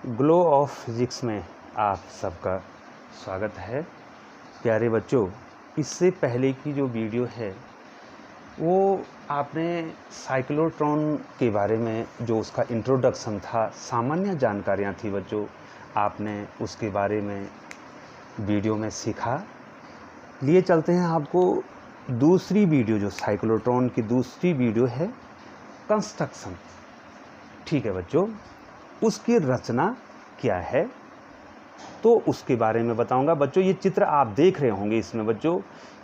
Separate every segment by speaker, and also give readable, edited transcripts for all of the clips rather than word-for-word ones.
Speaker 1: Glow of physics में आप सबका स्वागत है। प्यारे बच्चों, इससे पहले की जो वीडियो है वो आपने साइक्लोट्रॉन के बारे में जो उसका इंट्रोडक्शन था, सामान्य जानकारियाँ थी बच्चों, आपने उसके बारे में वीडियो में सीखा। लिए चलते हैं आपको दूसरी वीडियो, जो साइक्लोट्रॉन की दूसरी वीडियो है, कंस्ट्रक्शन। ठीक है बच्चों, उसकी रचना क्या है तो उसके बारे में बताऊंगा। बच्चों ये चित्र आप देख रहे होंगे, इसमें बच्चों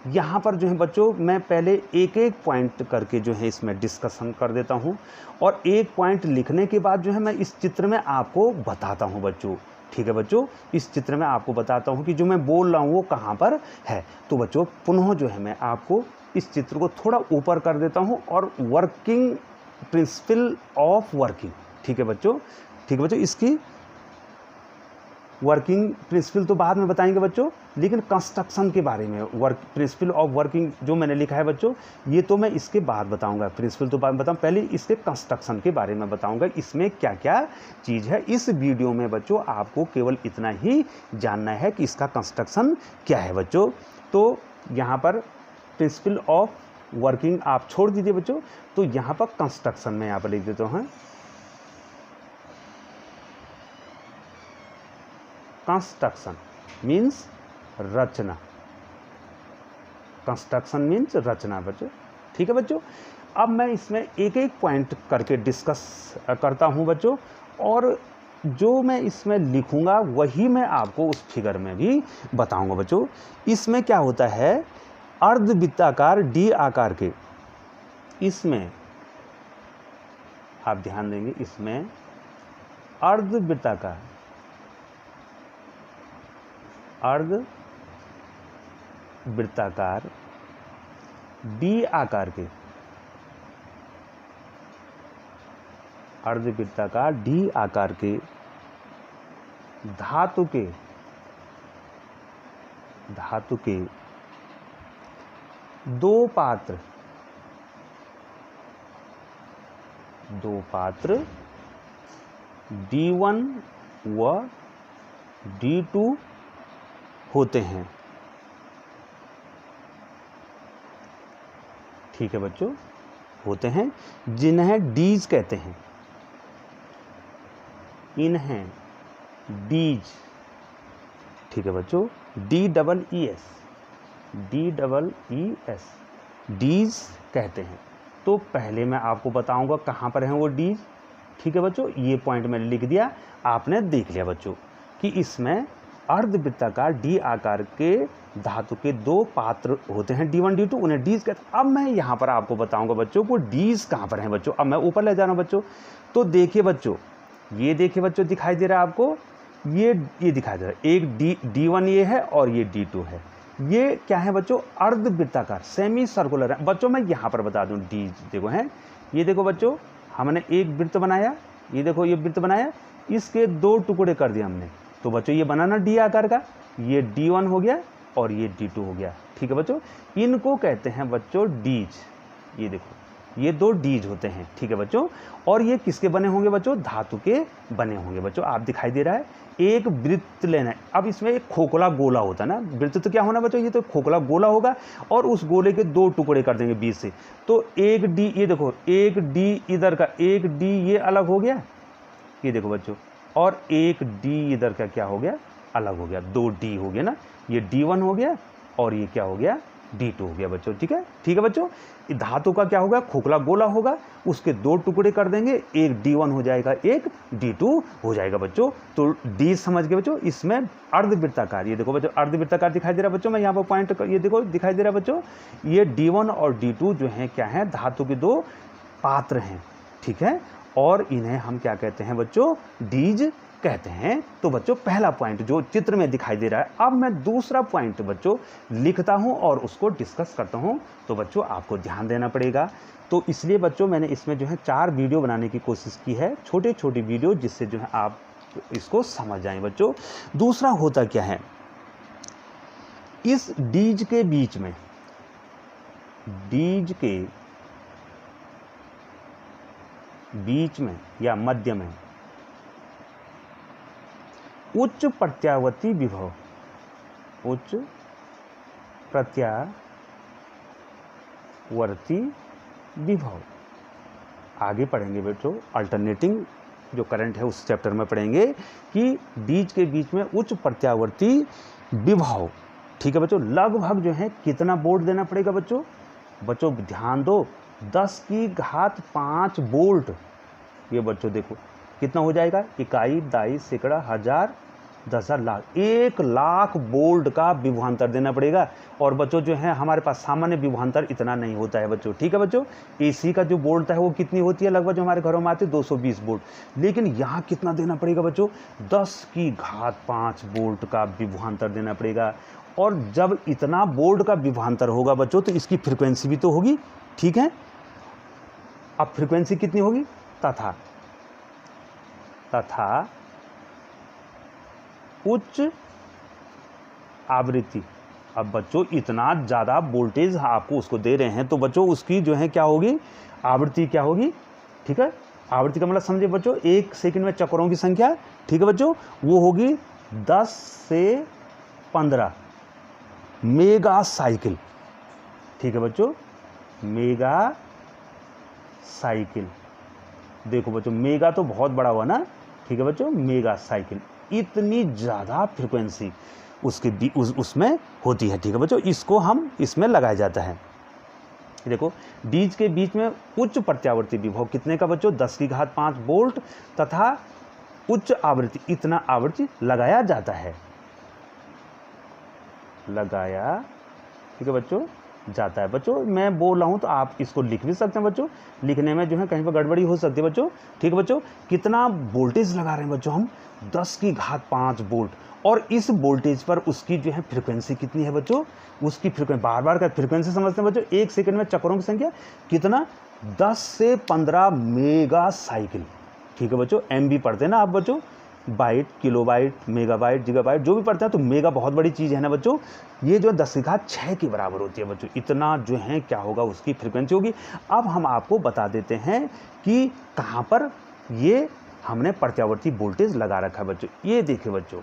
Speaker 1: यहाँ पर जो है बच्चों मैं पहले एक एक पॉइंट करके जो है इसमें डिस्कशन कर देता हूँ, और एक पॉइंट लिखने के बाद जो है मैं इस चित्र में आपको बताता हूँ बच्चों। ठीक है बच्चों, इस चित्र में आपको बताता हूँ कि जो मैं बोल रहा हूँ वो कहाँ पर है। तो बच्चों पुनः जो है मैं आपको इस चित्र को थोड़ा ऊपर कर देता हूँ, और वर्किंग प्रिंसिपल ऑफ वर्किंग। ठीक है बच्चों, ठीक है बच्चों, इसकी वर्किंग प्रिंसिपल तो बाद में बताएंगे बच्चों, लेकिन कंस्ट्रक्शन के बारे में वर्क प्रिंसिपल ऑफ वर्किंग जो मैंने लिखा है बच्चों, ये तो मैं इसके बाद बताऊंगा। प्रिंसिपल तो बाद में बताऊँ, पहले इसके कंस्ट्रक्शन के बारे में बताऊंगा, इसमें क्या क्या चीज़ है। इस वीडियो में बच्चों आपको केवल इतना ही जानना है कि इसका कंस्ट्रक्शन क्या है बच्चों। तो यहाँ पर प्रिंसिपल ऑफ वर्किंग आप छोड़ दीजिए बच्चों, तो यहाँ पर कंस्ट्रक्शन में यहाँ पर लिख देता हूँ। कंस्ट्रक्शन मीन्स रचना। कंस्ट्रक्शन मीन्स रचना बच्चों। ठीक है बच्चों, अब मैं इसमें एक एक पॉइंट करके डिस्कस करता हूं बच्चों, और जो मैं इसमें लिखूंगा वही मैं आपको उस फिगर में भी बताऊंगा बच्चों। इसमें क्या होता है, अर्धवृत्ताकार डी आकार के, इसमें आप ध्यान देंगे, इसमें अर्धवृत्ताकार डी आकार के, अर्धवृत्ताकार डी आकार के धातु के दो पात्र D1 व D2 होते हैं। ठीक है बच्चों, होते हैं, जिन्हें डीज कहते हैं, इन्हें डीज। ठीक है बच्चों, DEES, डीज कहते हैं। तो पहले मैं आपको बताऊंगा कहाँ पर हैं वो डीज। ठीक है बच्चों, ये पॉइंट मैंने लिख दिया, आपने देख लिया बच्चों कि इसमें अर्धवृत्ताकार डी आकार के धातु के दो पात्र होते हैं, D1 D2, उन्हें डीज कहते हैं। अब मैं यहाँ पर आपको बताऊंगा बच्चों को डीज कहाँ पर हैं बच्चों। अब मैं ऊपर ले जा रहा हूँ बच्चों, तो देखिए बच्चों, ये देखिए बच्चों, दिखाई दे रहा है आपको, ये दिखाई दे रहा है, एक D1 ये है और ये D2 है। ये क्या है बच्चों, अर्धवृत्ताकार सेमी सर्कुलर है बच्चों। मैं यहाँ पर बता दूँ, डीज देखो है, ये देखो बच्चों, हमने एक वृत्त बनाया, ये देखो ये वृत्त बनाया, इसके दो टुकड़े कर दिए हमने, तो बच्चों ये बना ना डी आकार का, ये D1 हो गया और ये D2 हो गया। ठीक है बच्चों, इनको कहते हैं बच्चों डीज। ये देखो, ये दो डीज होते हैं। ठीक है बच्चों, और ये किसके बने होंगे बच्चों, धातु के बने होंगे बच्चों। आप दिखाई दे रहा है, एक वृत्त लेना है। अब इसमें एक खोखला गोला होता है ना, वृत्त तो क्या होना बच्चों, ये तो खोखला गोला होगा, और उस गोले के दो टुकड़े कर देंगे बीच से। तो एक डी, ये देखो एक डी इधर का, एक डी ये अलग हो गया, ये देखो बच्चों, और एक डी इधर का क्या हो गया, अलग हो गया, दो डी हो गया ना, ये D1 हो गया और ये क्या हो गया, D2 हो गया बच्चों। ठीक है, ठीक है बच्चों, धातु का क्या होगा, खोखला गोला होगा, उसके दो टुकड़े कर देंगे, एक D1 हो जाएगा, एक D2 हो जाएगा बच्चों। तो डी समझ गए बच्चों। इसमें अर्धवृत्ताकार, ये देखो बच्चों, अर्धवृत्ताकार दिखाई दे रहा है बच्चों, मैं यहाँ पर पॉइंट, ये देखो दिखाई दे रहा है बच्चों, ये D1 और D2 जो है क्या है, धातु के दो पात्र हैं। ठीक है, और इन्हें हम क्या कहते हैं बच्चों, डीज कहते हैं। तो बच्चों पहला पॉइंट जो चित्र में दिखाई दे रहा है, अब मैं दूसरा पॉइंट बच्चों लिखता हूं और उसको डिस्कस करता हूं, तो बच्चों आपको ध्यान देना पड़ेगा। तो इसलिए बच्चों मैंने इसमें जो है 4 वीडियो बनाने की कोशिश की है, छोटे छोटे वीडियो, जिससे जो है आप इसको समझ जाएं बच्चों। दूसरा होता क्या है, इस डीज के बीच में, डीज के बीच में या मध्य में उच्च प्रत्यावर्ती विभव, उच्च प्रत्यावर्ती विभव। आगे पढ़ेंगे बच्चों, अल्टरनेटिंग जो करंट है उस चैप्टर में पढ़ेंगे कि डीज के बीच में उच्च प्रत्यावर्ती विभव। ठीक है बच्चों, लगभग जो है कितना वोल्ट देना पड़ेगा बच्चों? बच्चों ध्यान दो, 10 की घात 5 वोल्ट। ये बच्चों देखो कितना हो जाएगा, इकाई, दाई, सैकड़ा, हजार, 10,000, लाख, 1 लाख वोल्ट का विभवांतर देना पड़ेगा। और बच्चों जो है हमारे पास सामान्य विभवांतर इतना नहीं होता है बच्चों। ठीक है बच्चों, एसी का जो वोल्ट है वो कितनी होती है, लगभग जो हमारे घरों में आती है 220 वोल्ट। लेकिन यहाँ कितना देना पड़ेगा बच्चों? 10 की घात 5 वोल्ट का विभवांतर देना पड़ेगा। और जब इतना वोल्ट का विभवांतर होगा बच्चों तो इसकी फ्रीक्वेंसी भी तो होगी। ठीक है, अब फ्रीक्वेंसी कितनी होगी? तथा उच्च आवृत्ति। अब बच्चों इतना ज़्यादा वोल्टेज आपको उसको दे रहे हैं तो बच्चों उसकी जो है क्या होगी, आवृत्ति क्या होगी? ठीक है, आवृत्ति का मतलब समझे बच्चों, 1 सेकंड में चक्करों की संख्या। ठीक है बच्चों, वो होगी 10 से 15 मेगा साइकिल। ठीक है बच्चों, मेगा साइकिल। देखो बच्चों मेगा तो बहुत बड़ा हुआ ना। ठीक है बच्चों, मेगा साइकिल, इतनी ज़्यादा फ्रिक्वेंसी उसके उसमें होती है। ठीक है बच्चों, इसको हम इसमें लगाया जाता है। देखो डीज के बीच में उच्च प्रत्यावर्ती विभव कितने का बच्चों? 10 की घात 5 वोल्ट तथा उच्च आवृत्ति, इतना आवृत्ति लगाया जाता है, लगाया। ठीक है बच्चों, जाता है। बच्चों मैं बोल रहा हूँ तो आप इसको लिख भी सकते हैं बच्चों, लिखने में जो है कहीं पर गड़बड़ी हो सकती है बच्चों। ठीक है बच्चों, कितना वोल्टेज लगा रहे हैं बच्चों हम? 10 की घात 5 वोल्ट। और इस वोल्टेज पर उसकी जो है फ्रीक्वेंसी कितनी है बच्चों? उसकी फ्रीक्वेंसी, बार बार का फ्रीक्वेंसी समझते हैं बच्चों, 1 सेकंड में चक्करों की संख्या कितना? 10 से 15 मेगा साइकिल। ठीक है बच्चों, MB पढ़ते हैं ना आप बच्चों, बाइट, किलोबाइट, मेगाबाइट, गीगाबाइट जो भी पढ़ते हैं, तो मेगा बहुत बड़ी चीज़ है ना बच्चों। ये जो 10 की घात 6 के बराबर होती है बच्चों, इतना जो है क्या होगा उसकी फ्रीक्वेंसी होगी। अब हम आपको बता देते हैं कि कहाँ पर ये हमने प्रत्यावर्ती वोल्टेज लगा रखा है बच्चों। ये देखिए बच्चों,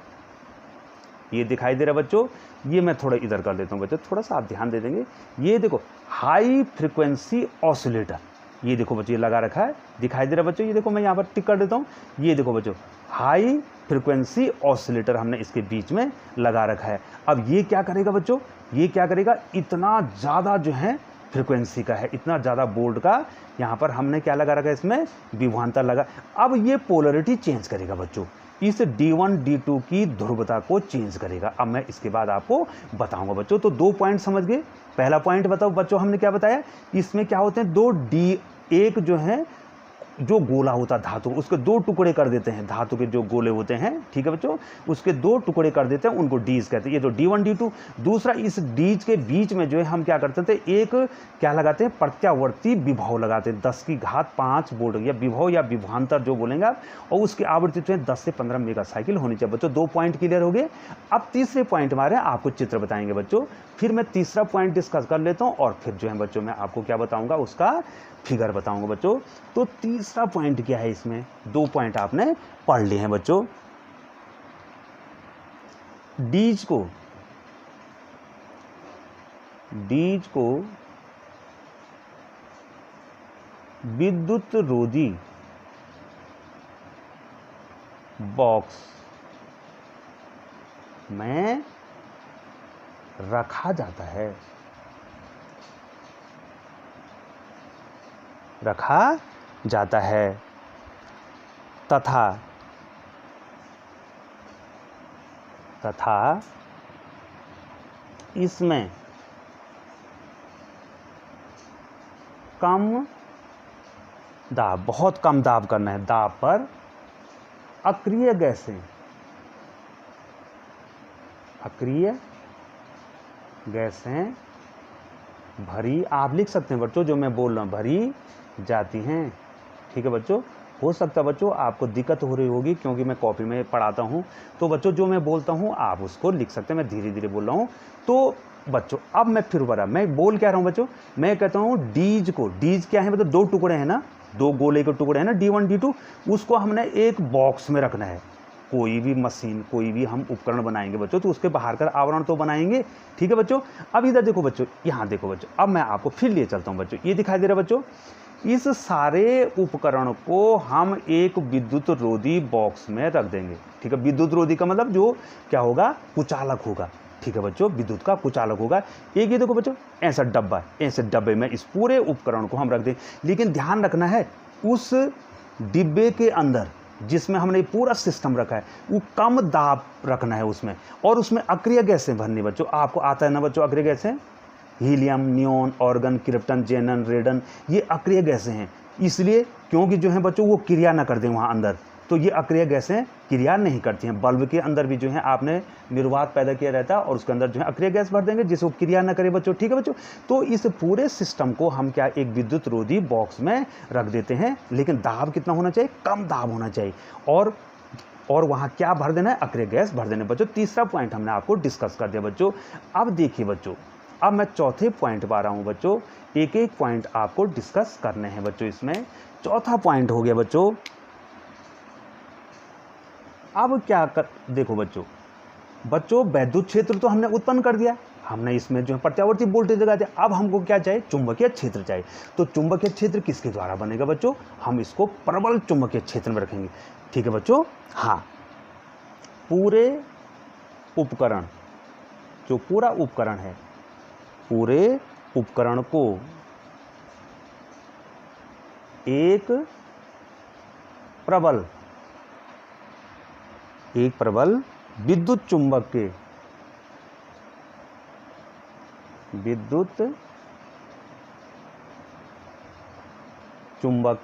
Speaker 1: ये दिखाई दे रहा है बच्चों, ये मैं थोड़ा इधर कर देता हूँ बच्चों, थोड़ा सा आप ध्यान दे देंगे। ये देखो हाई फ्रिक्वेंसी ऑसिलेटर, ये देखो बच्चों ये लगा रखा है, दिखाई दे रहा है बच्चों। ये देखो मैं यहाँ पर टिक कर देता हूँ, ये देखो बच्चों हाई फ्रिक्वेंसी ऑसिलेटर हमने इसके बीच में लगा रखा है। अब ये क्या करेगा बच्चों? ये क्या करेगा? इतना ज़्यादा जो है फ्रिक्वेंसी का है, इतना ज़्यादा वोल्ट का यहाँ पर हमने क्या लगा रखा है? इसमें विभवांतर लगा। अब ये पोलरिटी चेंज करेगा बच्चों, इस D1 D2 की ध्रुवता को चेंज करेगा। अब मैं इसके बाद आपको बताऊंगा बच्चों। तो 2 पॉइंट समझ गए। पहला पॉइंट बताओ बच्चों, हमने क्या बताया? इसमें क्या होते हैं? 2 D, एक जो है जो गोला होता है धातु, उसके 2 टुकड़े कर देते हैं, धातु के जो गोले होते हैं। ठीक है बच्चों, उसके 2 टुकड़े कर देते हैं, उनको डीज कहते हैं। ये तो D1 D2। दूसरा, इस डीज के बीच में जो है हम क्या करते थे? एक क्या लगाते हैं? प्रत्यावर्ती विभव लगाते हैं, 10 की घात 5 वोल्ट, या विभव या विभवांतर जो बोलेंगे आप। और उसकी आवृत्ति जो है 10 से 15 मेगा साइकिल होनी चाहिए बच्चों। 2 पॉइंट क्लियर हो गए। अब तीसरे पॉइंट हमारे आपको चित्र बताएंगे बच्चों, फिर मैं तीसरा पॉइंट डिस्कस कर लेता हूँ और फिर जो है बच्चों मैं आपको क्या बताऊँगा, उसका फिगर बताऊंगा बच्चों। तो तीसरा पॉइंट क्या है? इसमें 2 पॉइंट आपने पढ़ लिए हैं बच्चों। डीज को विद्युत रोधी बॉक्स में रखा जाता है, रखा जाता है तथा इसमें कम दाब, बहुत कम दाब करना है, दाब पर अक्रिय गैसें भरी, आप लिख सकते हैं बच्चों, जो मैं बोल रहा हूँ, भरी जाती हैं। ठीक है बच्चों, हो सकता है बच्चों आपको दिक्कत हो रही होगी क्योंकि मैं कॉपी में पढ़ाता हूँ, तो बच्चों जो मैं बोलता हूँ आप उसको लिख सकते हैं, मैं धीरे धीरे बोल रहा हूँ। तो बच्चों अब मैं फिर बड़ा मैं बोल क्या रहा हूँ बच्चों, मैं कहता हूँ डीज क्या है मतलब 2 टुकड़े हैं ना, 2 गोले के टुकड़े हैं ना, D1 D2, उसको हमने एक बॉक्स में रखना है। कोई भी मशीन, कोई भी हम उपकरण बनाएंगे बच्चों तो उसके बाहर का आवरण तो बनाएंगे। ठीक है बच्चों। अब इधर देखो बच्चों, यहाँ देखो बच्चों, अब मैं आपको फिर लिए चलता हूँ बच्चों। ये दिखाई दे रहा है बच्चों, इस सारे उपकरण को हम एक विद्युत रोधी बॉक्स में रख देंगे। ठीक है, विद्युत रोधी का मतलब जो क्या होगा, कुचालक होगा। ठीक है बच्चों, विद्युत का कुचालक होगा। एक ये देखो बच्चों, ऐसा डब्बा, ऐसे डब्बे में इस पूरे उपकरण को हम रख दें। लेकिन ध्यान रखना है, उस डिब्बे के अंदर जिसमें हमने पूरा सिस्टम रखा है वो कम दाब रखना है उसमें, और उसमें अक्रिय गैसें भरनी बच्चों। आपको आता है ना बच्चों अक्रिय गैसें, हीलियम, नियोन, ऑर्गन, क्रिप्टन, जेनन, रेडन, ये अक्रिय गैसें हैं। इसलिए क्योंकि जो है बच्चों वो क्रिया ना कर दें वहाँ अंदर, तो ये अक्रिय गैसें क्रिया नहीं करती हैं। बल्ब के अंदर भी जो है आपने निर्वात पैदा किया रहता है और उसके अंदर जो है अक्रिय गैस भर देंगे जिसको क्रिया ना करे बच्चों। ठीक है बच्चों, तो इस पूरे सिस्टम को हम क्या एक विद्युत रोधी बॉक्स में रख देते हैं। लेकिन दाब कितना होना चाहिए, कम दाब होना चाहिए, और वहाँ क्या भर देना है, अक्रिय गैस भर देना है बच्चों। तीसरा पॉइंट हमने आपको डिस्कस कर दिया बच्चों। अब देखिए बच्चों, अब मैं चौथे पॉइंट पर आ रहा हूँ बच्चों। एक एक पॉइंट आपको डिस्कस करने हैं बच्चों। इसमें चौथा पॉइंट हो गया बच्चों, अब क्या कर, देखो बच्चों वैद्युत क्षेत्र तो हमने उत्पन्न कर दिया, हमने इसमें जो है प्रत्यावर्ती वोल्टेज लगा दिया। अब हमको क्या चाहिए, चुंबकीय क्षेत्र चाहिए। तो चुंबकीय क्षेत्र किसके द्वारा बनेगा बच्चों, हम इसको प्रबल चुंबकीय क्षेत्र में रखेंगे। ठीक है बच्चों। हाँ, पूरे उपकरण, जो पूरा उपकरण है, पूरे उपकरण को एक प्रबल विद्युत चुंबक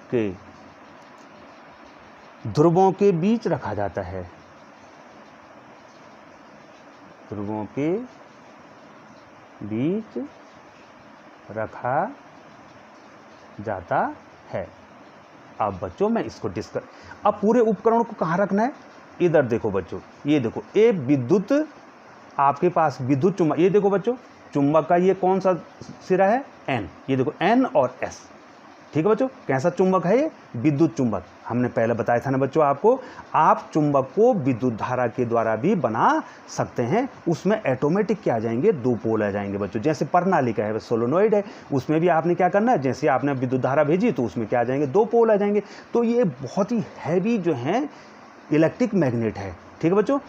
Speaker 1: के ध्रुवों के बीच रखा जाता है। ध्रुवों के बीच रखा जाता है। अब बच्चों मैं इसको डिस्कस, अब पूरे उपकरण को कहाँ रखना है, इधर देखो बच्चों, ये देखो, ये विद्युत, आपके पास विद्युत चुंबक, ये देखो बच्चों, चुंबक का ये कौन सा सिरा है, एन, ये देखो एन और एस। ठीक है बच्चों, कैसा चुंबक है ये, विद्युत चुंबक। हमने पहले बताया था ना बच्चों आपको, आप चुंबक को विद्युत धारा के द्वारा भी बना सकते हैं। उसमें ऑटोमेटिक क्या आ जाएंगे, दो पोल आ जाएंगे बच्चों। जैसे प्रणालिका है, सोलोनॉइड है, उसमें भी आपने क्या करना है, जैसे आपने विद्युत धारा भेजी तो उसमें क्या आ जाएंगे, दो पोल आ जाएंगे। तो ये बहुत ही हैवी जो है इलेक्ट्रिक मैग्नेट है। ठीक है बच्चों,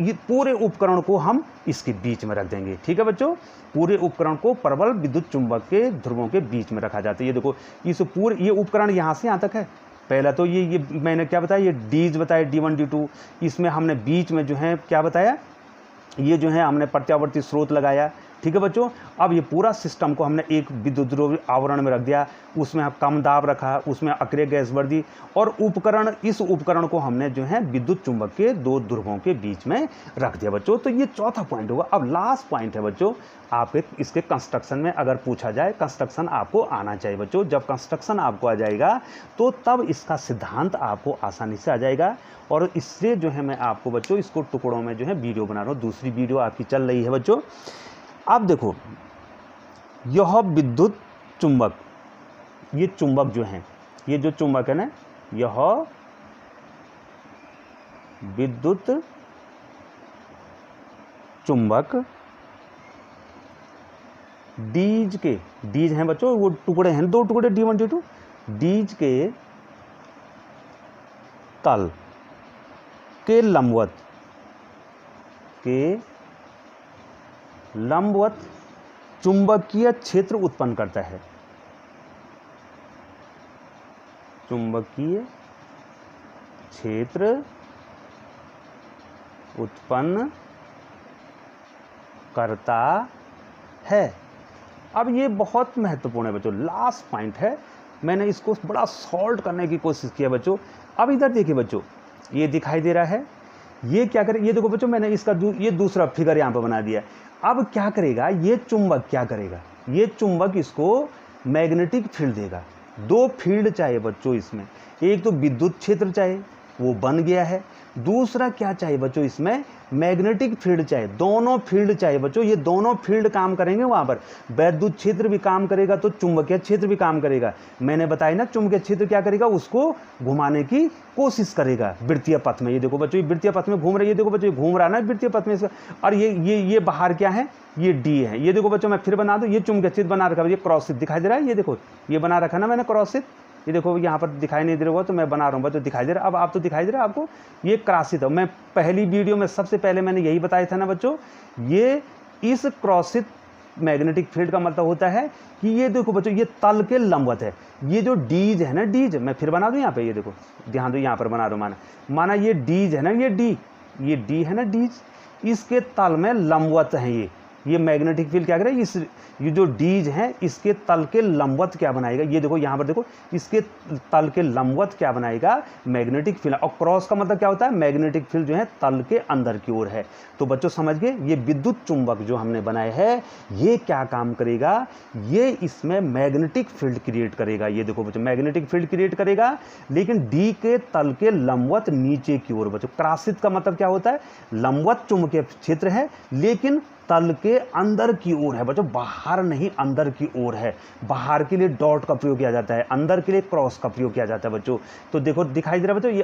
Speaker 1: ये पूरे उपकरण को हम इसके बीच में रख देंगे। ठीक है बच्चों, पूरे उपकरण को प्रबल विद्युत चुंबक के ध्रुवों के बीच में रखा जाता है। ये देखो, इस पूरे ये उपकरण यहाँ से यहाँ तक है। पहला तो ये मैंने क्या बताया, ये डीज बताया, D1 D2। इसमें हमने बीच में जो है क्या बताया, ये जो है हमने प्रत्यावर्ती स्रोत लगाया। ठीक है बच्चों, अब ये पूरा सिस्टम को हमने एक विद्युत रोधी आवरण में रख दिया, उसमें कम दाब रखा, उसमें अक्रिय गैस भर दी, और उपकरण, इस उपकरण को हमने जो है विद्युत चुंबक के दो ध्रुवों के बीच में रख दिया बच्चों। तो ये चौथा पॉइंट होगा। अब लास्ट पॉइंट है बच्चों, आपके इसके कंस्ट्रक्शन में अगर पूछा जाए, कंस्ट्रक्शन आपको आना चाहिए बच्चों। जब कंस्ट्रक्शन आपको आ जाएगा तो तब इसका सिद्धांत आपको आसानी से आ जाएगा। और इससे जो है मैं आपको बच्चों इसको टुकड़ों में जो है वीडियो बना रहा हूँ, दूसरी वीडियो आपकी चल रही है बच्चों। अब देखो, यह विद्युत चुंबक, ये चुंबक जो है, ये जो चुंबक है ना, यह विद्युत चुंबक डीज के, डीज हैं बच्चों, वो टुकड़े हैं, दो टुकड़े D1 D2, डीज के तल के लंबवत चुंबकीय क्षेत्र उत्पन्न करता है। चुंबकीय क्षेत्र उत्पन्न करता है। अब ये बहुत महत्वपूर्ण है बच्चों, लास्ट पॉइंट है। मैंने इसको बड़ा सॉल्व करने की कोशिश किया बच्चों। अब इधर देखिए बच्चों, ये दिखाई दे रहा है, ये क्या करे, ये देखो बच्चों, मैंने इसका ये दूसरा फिगर यहाँ पर बना दिया। अब क्या करेगा ये चुंबक, क्या करेगा ये चुंबक, इसको मैग्नेटिक फील्ड देगा। दो फील्ड चाहिए बच्चों इसमें, एक तो विद्युत क्षेत्र चाहिए, वो बन गया है। दूसरा क्या चाहिए बच्चों, इसमें मैग्नेटिक फील्ड चाहिए, दोनों फील्ड चाहिए बच्चों, ये दोनों फील्ड काम करेंगे वहाँ पर, वैद्युत क्षेत्र भी काम करेगा तो चुंबकीय क्षेत्र भी काम करेगा। मैंने बताया ना चुंबकीय क्षेत्र क्या करेगा, उसको घुमाने की कोशिश करेगा वृत्तीय पथ में। ये देखो बच्चों, ये वृत्तीय पथ में घूम रहा है, ये देखो बच्चों घूम रहा है ना वृत्तीय पथ में इसका, और ये बाहर क्या है, ये डी है। ये देखो बच्चों मैं फिर बना दूं, ये चुंबकीय क्षेत्र बना रखा है, ये क्रॉसित दिखाई दे रहा है, ये देखो ये बना रखा ना मैंने क्रॉसित, ये देखो यहाँ पर दिखाई नहीं दे रहा होगा तो मैं बना रहा हूँ बच्चों, दिखाई दे रहा है, अब आप तो दिखाई दे रहा है आपको, ये क्रॉसित है। मैं पहली वीडियो में सबसे पहले मैंने यही बताया था ना बच्चों, ये इस क्रॉसित मैग्नेटिक फील्ड का मतलब होता है कि ये देखो बच्चों ये तल के लंबवत है। ये जो डीज है ना, डीज मैं फिर बना दूं यहाँ पे, ये देखो ध्यान दो यहाँ पर बना रहा हूँ, माना ये डीज है ना, ये डी है ना डीज, इसके तल में लंबवत है ये मैग्नेटिक फील्ड क्या करेगा, ये जो डीज हैं इसके तल के लंबवत क्या बनाएगा, ये देखो यहाँ पर देखो इसके तल के लंबवत क्या बनाएगा, मैग्नेटिक फील्ड। और क्रॉस का मतलब क्या होता है, मैग्नेटिक फील्ड जो है तल के अंदर की ओर है। तो बच्चों समझ गए, ये विद्युत चुंबक जो हमने बनाए है ये क्या काम करेगा, ये इसमें मैग्नेटिक फील्ड क्रिएट करेगा। ये देखो बच्चों मैग्नेटिक फील्ड क्रिएट करेगा, लेकिन डी के तल के लंबवत नीचे की ओर। बच्चों क्रॉसित का मतलब क्या होता है, लंबवत चुंबकीय क्षेत्र है लेकिन तल के अंदर की ओर है बच्चों, बाहर नहीं अंदर की ओर है। बाहर के लिए डॉट का प्रयोग किया जाता है, अंदर के लिए क्रॉस का प्रयोग किया जाता है बच्चों। तो देखो दिखाई दे रहा है बच्चों, ये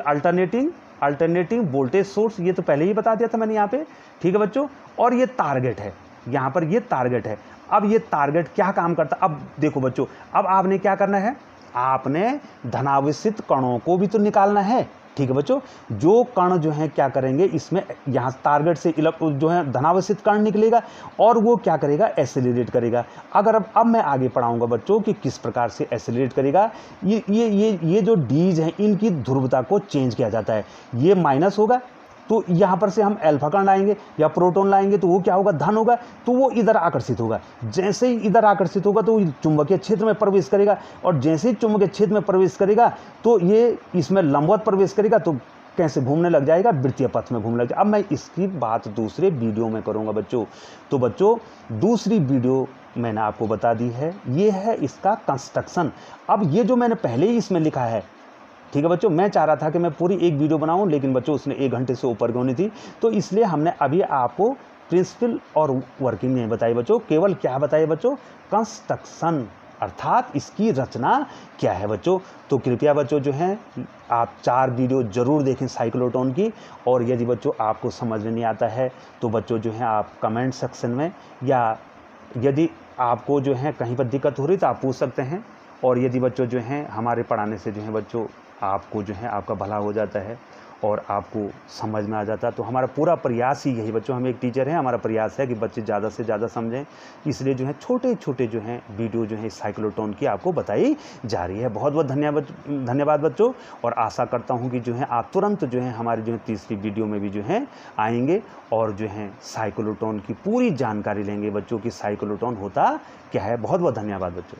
Speaker 1: अल्टरनेटिंग वोल्टेज सोर्स, ये तो पहले ही बता दिया था मैंने यहाँ पे, ठीक है बच्चों। और ये टारगेट है, यहाँ पर ये टारगेट है। अब ये टारगेट क्या काम करता है, अब देखो बच्चों, अब आपने क्या करना है, आपने धनावेशित कणों को भी तो निकालना है, ठीक है बच्चों। जो कण जो है क्या करेंगे, इसमें यहाँ टारगेट से जो है धनावेशित कण निकलेगा और वो क्या करेगा, एसिलेरेट करेगा। अगर अब मैं आगे पढ़ाऊंगा बच्चों कि किस प्रकार से एसिलेरेट करेगा। ये जो डीज हैं इनकी ध्रुवता को चेंज किया जाता है। ये माइनस होगा तो यहाँ पर से हम अल्फा कण लाएंगे या प्रोटॉन लाएंगे तो वो क्या होगा, धन होगा, तो वो इधर आकर्षित होगा। जैसे ही इधर आकर्षित होगा तो चुंबकीय क्षेत्र में प्रवेश करेगा, और जैसे ही चुंबकीय क्षेत्र में प्रवेश करेगा तो ये इसमें लंबवत प्रवेश करेगा, तो कैसे घूमने लग जाएगा, वृत्तीय पथ में घूमने लग जाएगा। अब मैं इसकी बात दूसरे वीडियो में करूँगा बच्चों। तो बच्चों दूसरी वीडियो मैंने आपको बता दी है, ये है इसका कंस्ट्रक्शन। अब ये जो मैंने पहले ही इसमें लिखा है, ठीक है बच्चों, मैं चाह रहा था कि मैं पूरी एक वीडियो बनाऊं, लेकिन बच्चों उसने 1 घंटे से ऊपर की होनी थी, तो इसलिए हमने अभी आपको प्रिंसिपल और वर्किंग नहीं बताई बच्चों, केवल क्या बताइए बच्चों, कंस्ट्रक्शन, अर्थात इसकी रचना क्या है बच्चों। तो कृपया बच्चों जो हैं आप 4 वीडियो जरूर देखें साइक्लोट्रॉन की, और यदि बच्चों आपको समझ में नहीं आता है तो बच्चों जो है आप कमेंट सेक्शन में, या यदि आपको जो है कहीं पर दिक्कत हो रही तो आप पूछ सकते हैं। और यदि बच्चों जो हैं हमारे पढ़ाने से जो है बच्चों आपको जो है आपका भला हो जाता है और आपको समझ में आ जाता है, तो हमारा पूरा प्रयास ही यही बच्चों, हम एक टीचर हैं, हमारा प्रयास है कि बच्चे ज़्यादा से ज़्यादा समझें। इसलिए जो है छोटे छोटे जो हैं वीडियो जो है साइक्लोट्रॉन की आपको बताई जा रही है। बहुत बहुत धन्यवाद बच्चों, और आशा करता हूँ कि जो है आप तुरंत जो है हमारी जो है तीसरी वीडियो में भी जो है आएंगे और जो है साइक्लोट्रॉन की पूरी जानकारी लेंगे बच्चों कि साइक्लोट्रॉन होता क्या है। बहुत बहुत धन्यवाद बच्चों।